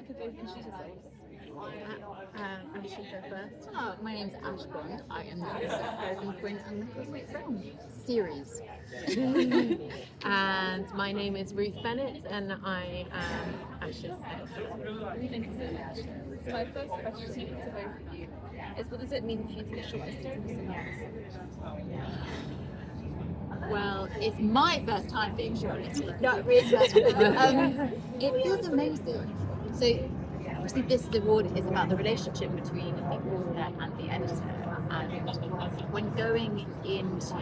could both introduce yourselves. I should go first. My name's Ash Bond. I am the author of Peregrine Quinn and the Cosmic Realm series. And my name is Ruth Bennett, and I am Ash's editor. Thank you so much. So my first question to both of you is, what does it mean for you to get shortlisted for this award? Well, it's my first time being shortlisted. No, really first time. It feels amazing. So, obviously, this award is about the relationship between the author and the editor. And when going into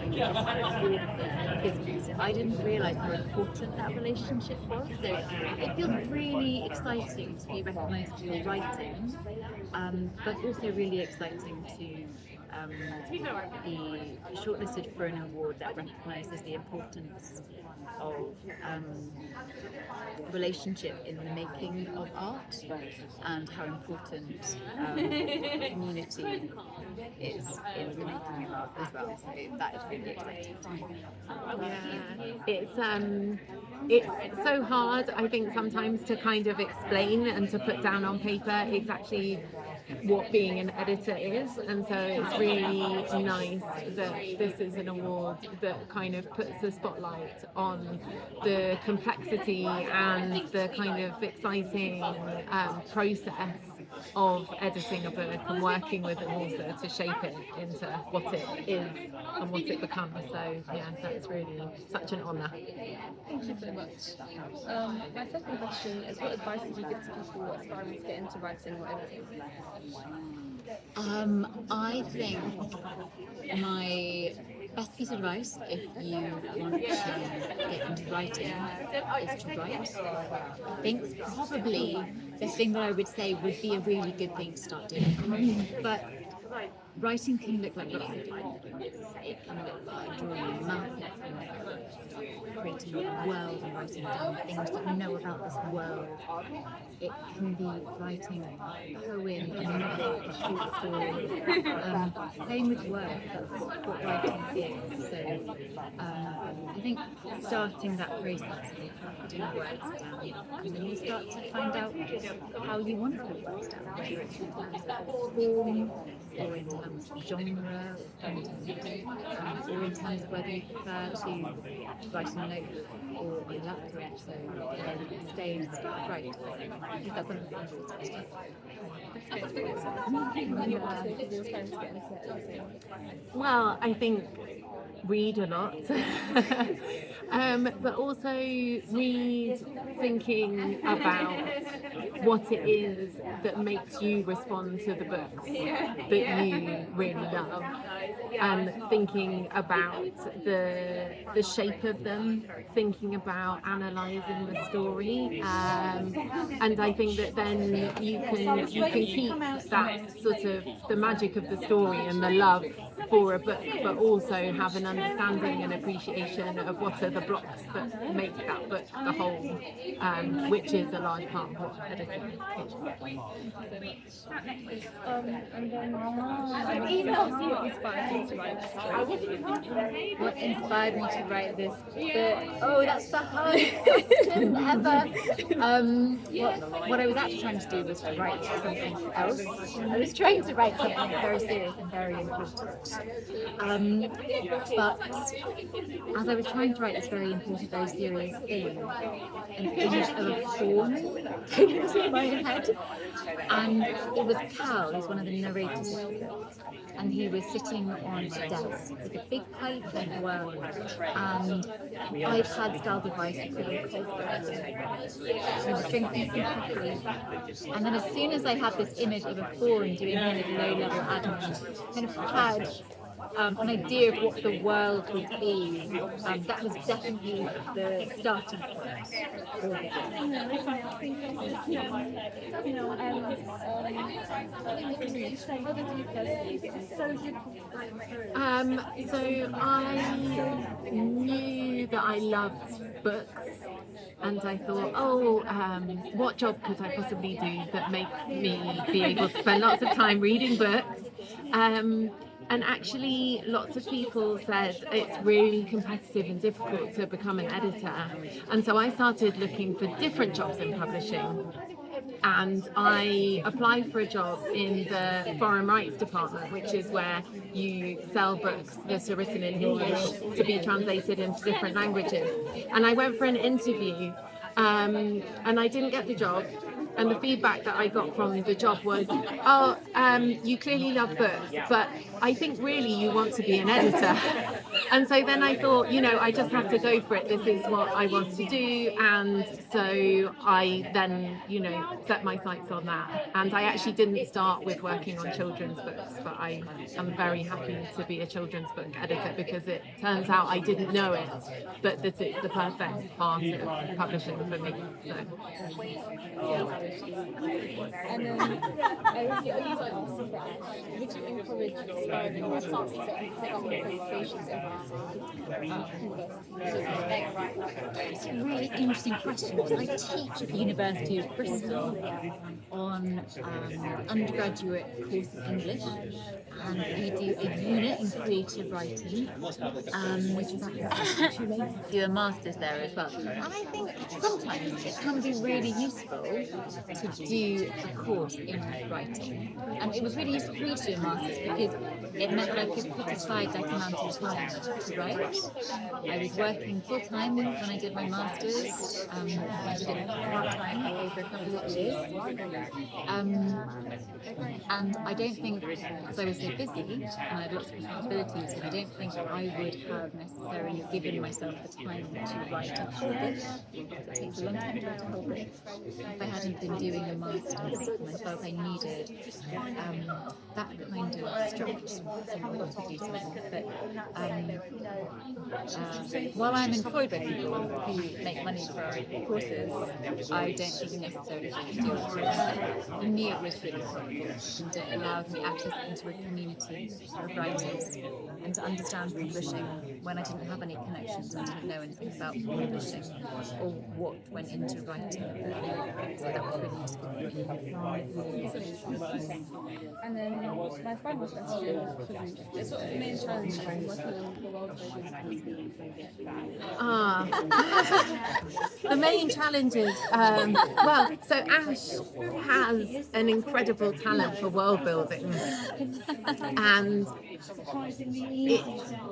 this business, I didn't realise how important that relationship was. So it feels really exciting to be recognised for your writing, but also really exciting to be shortlisted for an award that recognises the importance of relationship in the making of art and how important community is in the making of art as well. So that is really exciting to me. Yeah, it's so hard, I think, sometimes to kind of explain and to put down on paper exactly what being an editor is, and so it's really nice that this is an award that kind of puts a spotlight on the complexity and the kind of exciting process of editing a book and working with an author to shape it into what it is and what it becomes. So yeah, that's really such an honour. Thank you so much. My second question is, what advice would you give to people aspiring to get into writing or editing? I think my best piece of advice, if you want to get into writing, is to write. I think it's probably the thing that I would say would be a really good thing to start doing. But writing can look like lots of different things. It can look like drawing a map, creating a world and writing down things that you know about this world. It can be writing a poem, a novel, a short story, playing with words. That's what writing is. So I think starting that process of putting words down, and then you start to find out how you want to put words down, whether it's in terms of form, or in terms of genre, or in terms of whether you prefer to write a notebook or on a laptop. So start right. If that's something that interests you. Well, I think read a lot, but also read thinking about what it is that makes you respond to the books that you really love, and thinking about the shape of them, thinking about analysing the story, and I think that then you can keep that sort of the magic of the story and the love for a book, but also have an understanding and appreciation of what are the blocks that make that book the whole, which is a large part of what editing is. And then what inspired me to write this book? Oh, that's the hardest question ever. What I was actually trying to do was to write something else. I was trying to write something very serious and very important. But as I was trying to write this very important, very serious thing, an image of a fawn came into my head, and it was Cal, who's one of the narrators of the book, and he was sitting on a desk with a big pile of paperwork, and I'd had style advice to put on cold bread. He was drinking some coffee, and then as soon as I had this image of a fawn doing kind of low-level admin, kind of had an idea of what the world would be, that was definitely the starting point. So I knew that I loved books, and I thought, what job could I possibly do that makes me be able to spend lots of time reading books? And actually, lots of people said it's really competitive and difficult to become an editor. And so I started looking for different jobs in publishing. and I applied for a job in the foreign rights department, which is where you sell books that are written in English to be translated into different languages. And I went for an interview, and I didn't get the job. And the feedback that I got from the job was, oh, you clearly love books, but I think really you want to be an editor. And so then I thought, I just have to go for it. This is what I want to do. And so I then, set my sights on that. And I actually didn't start with working on children's books, but I am very happy to be a children's book editor, because it turns out I didn't know it, but that it's the perfect part of publishing for me. So. And then I was asking for Ash, would you encourage aspiring writers to take on qualifications in university? It's a really interesting question, because I teach at the University of Bristol on undergraduate course of English, and we do a unit in creative writing, do a master's there as well. And I think sometimes it can be really useful to do a course in writing, and it was really useful for me to do a master's because it meant that I could put aside that amount of time to write. I was working full time when I did my master's. I did it part-time over a couple of years, and I don't think, because I was so busy and I had lots of responsibilities, I don't think I would have necessarily given myself the time to write a whole book. It takes a long time to write a whole book. If I hadn't been doing a master's, and I felt I needed that kind of structure to do something. But while I'm employed by people who make money for courses, I don't think necessarily have to do it. For me, it was really helpful, and it allowed me access into a community of writers and to understand publishing when I didn't have any connections and didn't know anything about publishing or what went into writing. So that was really useful for me. And then my final question is sort of the main challenge of working on the world building. The main challenges, so Ash has an incredible talent for world building, and it's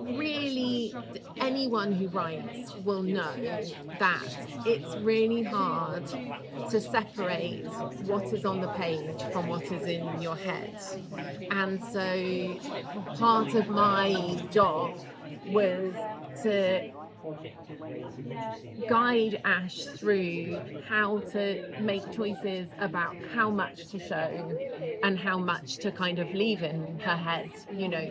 really, anyone who writes will know that it's really hard to separate what is on the page from what is in your head. And so part of my job was to guide Ash through how to make choices about how much to show and how much to kind of leave in her head,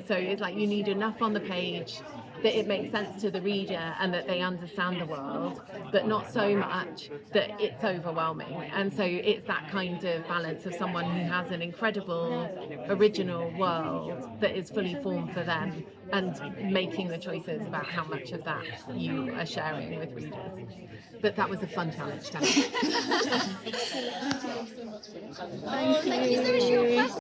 so it's like you need enough on the page that it makes sense to the reader and that they understand the world, but not so much that it's overwhelming. And so it's that kind of balance of someone who has an incredible original world that is fully formed for them, and making the choices about how much of that you are sharing with readers. But that was a fun challenge. Thank you so much for your question.